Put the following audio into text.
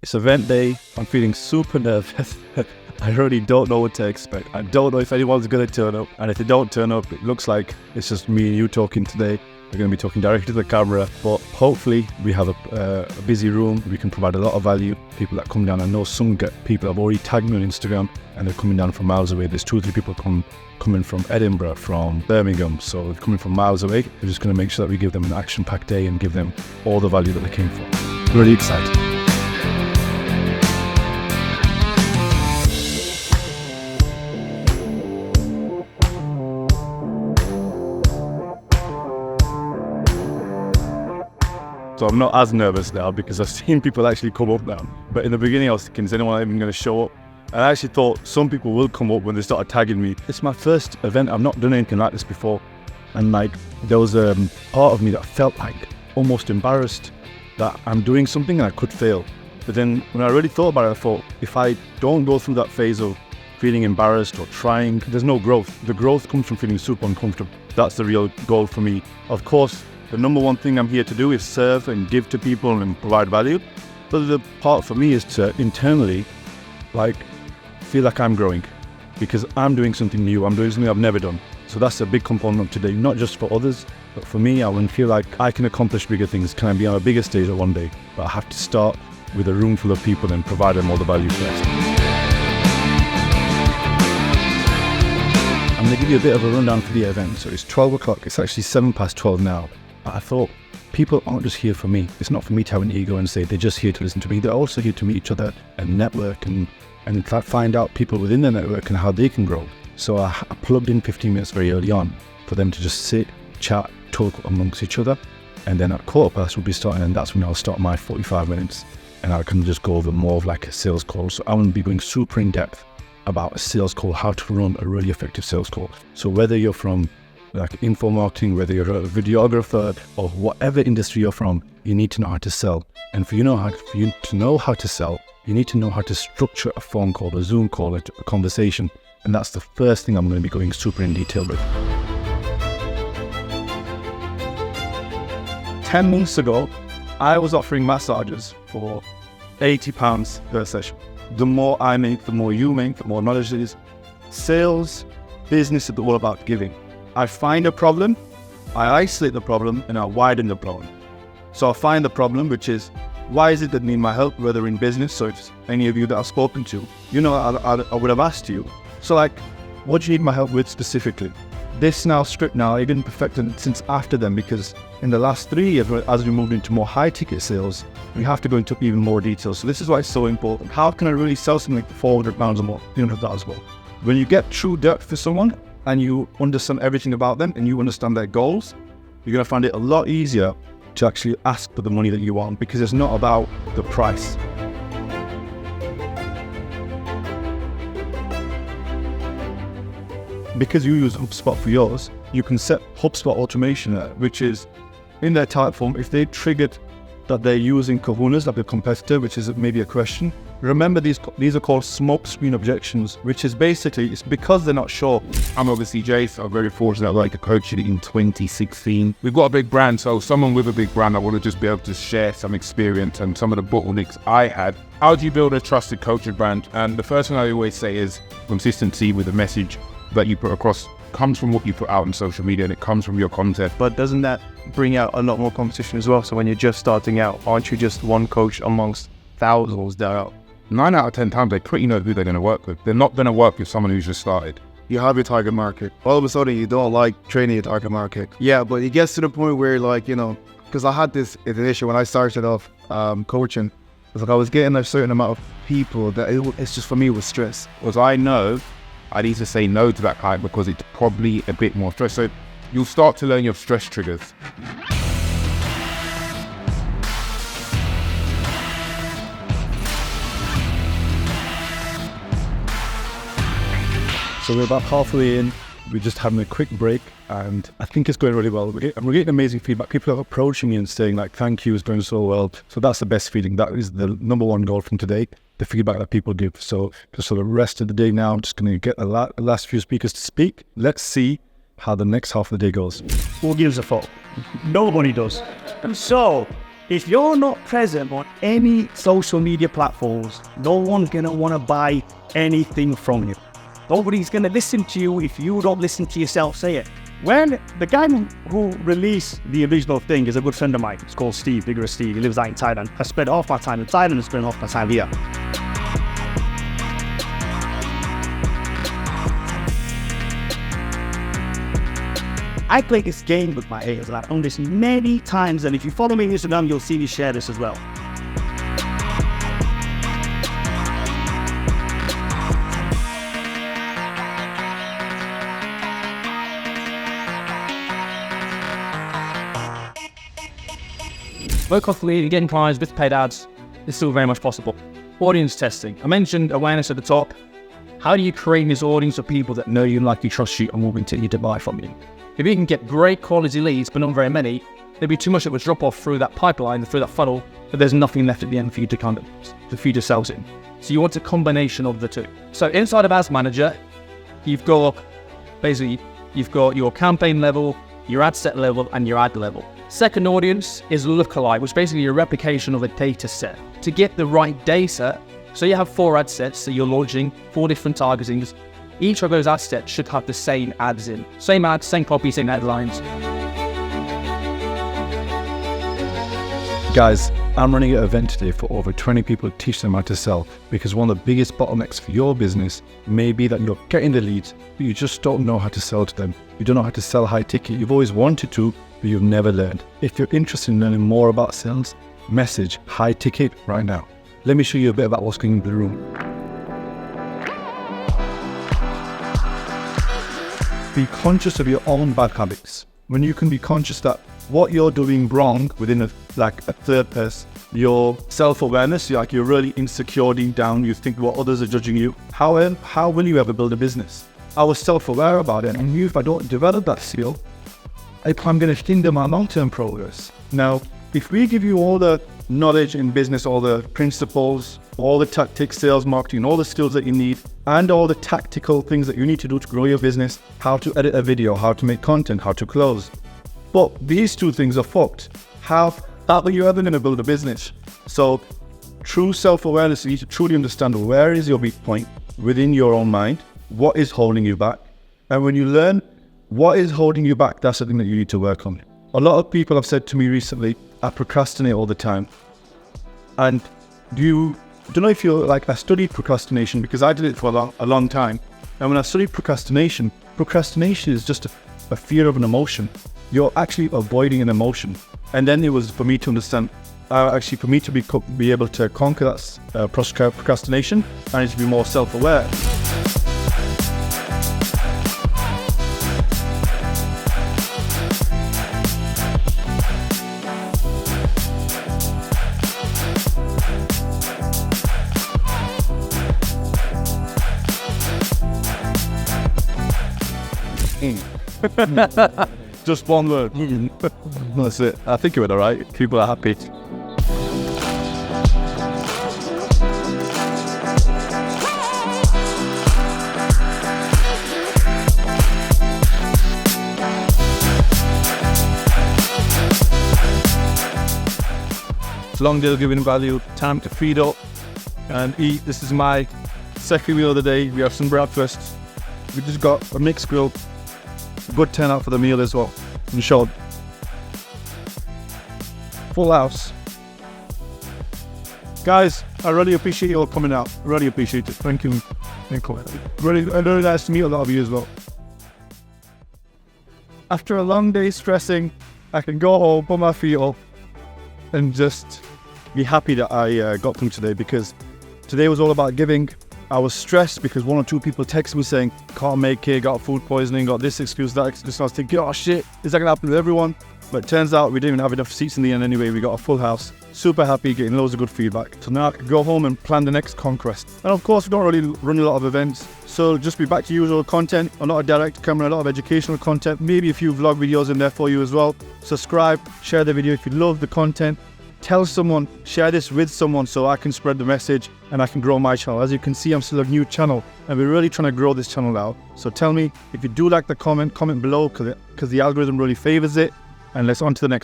It's event day. I'm feeling super nervous. I really don't know what to expect. I don't know if anyone's going to turn up. And if they don't turn up, it looks like it's just me and you talking today. We're going to be talking directly to the camera. But hopefully we have a busy room. We can provide a lot of value. People that come down. I know some people have already tagged me on Instagram and they're coming down from miles away. There's 2 or 3 people coming from Edinburgh, from Birmingham. So they're coming from miles away. We're just going to make sure that we give them an action-packed day and give them all the value that they came for. Really excited. So I'm not as nervous now because I've seen people actually come up now. But in the beginning I was thinking, is anyone even going to show up? And I actually thought some people will come up when they started tagging me. It's my first event. I've not done anything like this before. And there was a part of me that felt almost embarrassed that I'm doing something and I could fail. But then when I really thought about it, I thought, if I don't go through that phase of feeling embarrassed or trying, there's no growth. The growth comes from feeling super uncomfortable. That's the real goal for me. Of course, the number one thing I'm here to do is serve and give to people and provide value. But the part for me is to internally, feel like I'm growing because I'm doing something new. I'm doing something I've never done. So that's a big component of today, not just for others, but for me. I want to feel like I can accomplish bigger things. Can I be on a bigger stage one day? But I have to start with a room full of people and provide them all the value first. I'm going to give you a bit of a rundown for the event. So it's 12 o'clock. It's actually 7:12 now. I thought people aren't just here for me. It's not for me to have an ego and say they're just here to listen to me. They're also here to meet each other and network and find out people within the network and how they can grow. So I plugged in 15 minutes very early on for them to just sit, chat, talk amongst each other. And then at 1:15 we'll be starting, and that's when I'll start my 45 minutes. And I can just go over more of a sales call. So I want to be going super in depth about a sales call, how to run a really effective sales call. So whether you're from info marketing, whether you're a videographer or whatever industry you're from, you need to know how to sell. And for you to know how to sell, you need to know how to structure a phone call, a Zoom call, a conversation. And that's the first thing I'm going to be going super in detail with. 10 months ago, I was offering massages for £80 per session. The more I make, the more you make, the more knowledge there is. Sales, business is all about giving. I find a problem, I isolate the problem, and I widen the problem. So I find the problem, which is, why is it that need my help, whether in business? So if any of you that I've spoken to, I would have asked you. So what do you need my help with specifically? This script I didn't perfect it since after them, because in the last 3 years, as we moved into more high ticket sales, we have to go into even more detail. So this is why it's so important. How can I really sell something for £400 or more, £300 more? When you get true depth for someone, and you understand everything about them and you understand their goals, you're going to find it a lot easier to actually ask for the money that you want, because it's not about the price. Because you use HubSpot for yours, you can set HubSpot automation, which is in their type form. If they triggered that they're using Kahunas, like a competitor, which is maybe a question. Remember, these are called smoke screen objections, which is basically, it's because they're not sure. I'm obviously Jay, so I'm very fortunate to coach it in 2016. We've got a big brand, so someone with a big brand, I want to just be able to share some experience and some of the bottlenecks I had. How do you build a trusted coaching brand? And the first thing I always say is consistency with the message that you put across comes from what you put out on social media, and it comes from your content. But doesn't that bring out a lot more competition as well? So when you're just starting out, aren't you just one coach amongst thousands that are out? 9 out of 10 times, they pretty know who they're going to work with. They're not going to work with someone who's just started. You have your target market. All of a sudden, you don't like training your target market. Yeah, but it gets to the point where, because I had this issue when I started off coaching. It's I was getting a certain amount of people that it's just, for me, it was stress. Because I know I need to say no to that client because it's probably a bit more stress. So you'll start to learn your stress triggers. So we're about halfway in. We're just having a quick break, and I think it's going really well. We're getting amazing feedback. People are approaching me and saying thank you, it's going so well. So that's the best feeling. That is the number one goal from today, the feedback that people give. So just for the rest of the day now, I'm just going to get the last few speakers to speak. Let's see how the next half of the day goes. Who gives a fuck? Nobody does. So If you're not present on any social media platforms, no one's gonna wanna buy anything from you. Nobody's gonna listen to you if you don't listen to yourself say it. When the guy who released the original thing is a good friend of mine. It's called Steve, Vigorous Steve. He lives out in Thailand. I spend half my time in Thailand and spend half my time here. I play this game with my ears, and I've done this many times, and if you follow me on Instagram, you'll see me share this as well. Low cost lead and getting clients with paid ads is still very much possible. Audience testing. I mentioned awareness at the top. How do you create this audience of people that know you, like you, trust you, and will continue to buy from you? If you can get great quality leads, but not very many, there'd be too much that would drop off through that pipeline, through that funnel, but there's nothing left at the end for you to kind of, for you to sell in. So you want a combination of the two. So inside of Ads Manager, you've got your campaign level, your ad set level, and your ad level. Second audience is lookalike, which is basically a replication of a data set. To get the right data, so you have 4 ad sets, so you're launching 4 different targetings. Each of those ad sets should have the same ads in. Same ads, same copy, same headlines. Guys, I'm running an event today for over 20 people to teach them how to sell, because one of the biggest bottlenecks for your business may be that you're getting the leads, but you just don't know how to sell to them. You don't know how to sell high ticket. You've always wanted to, but you've never learned. If you're interested in learning more about sales, message high ticket right now. Let me show you a bit about what's going in the room. Be conscious of your own bad habits. When you can be conscious that what you're doing wrong within a third person, your self-awareness, you're really insecure deep down, you think what others are judging you. How will you ever build a business? I was self-aware about it, and knew if I don't develop that skill, I'm going to hinder my long-term progress. Now, if we give you all the knowledge in business, all the principles, all the tactics, sales, marketing, all the skills that you need, and all the tactical things that you need to do to grow your business, how to edit a video, how to make content, how to close. But these 2 things are fucked. How are you ever going to build a business? So true self-awareness, you need to truly understand where is your weak point within your own mind, what is holding you back. And when you learn what is holding you back, that's something that you need to work on. A lot of people have said to me recently, I procrastinate all the time. And don't know if you're I studied procrastination because I did it for a long time. And when I studied procrastination is just a fear of an emotion. You're actually avoiding an emotion. And then it was for me to understand, for me to be able to conquer that procrastination, I need to be more self-aware. Just one word. That's it. I think you're all right. People are happy. It's a long day of giving value, time to feed up and eat. This is my second meal of the day. We have some breakfast. We just got a mixed grill. Good turnout for the meal as well. In short, full house. Guys, I really appreciate you all coming out. Really appreciate it. Thank you. Really nice to meet a lot of you as well. After a long day stressing, I can go home, put my feet up, and just be happy that I got through today, because today was all about giving. I was stressed because 1 or 2 people texted me saying, can't make it, got food poisoning, got this excuse, that excuse. I was thinking, oh shit, is that going to happen to everyone? But it turns out we didn't even have enough seats in the end anyway. We got a full house. Super happy, getting loads of good feedback. So now I can go home and plan the next conquest. And of course, we don't really run a lot of events. So just be back to usual content, a lot of direct camera, a lot of educational content, maybe a few vlog videos in there for you as well. Subscribe, share the video if you love the content. Tell someone, share this with someone so I can spread the message and I can grow my channel. As you can see, I'm still a new channel and we're really trying to grow this channel out. So tell me if you do like the comment below, because the algorithm really favors it. And let's on to the next one.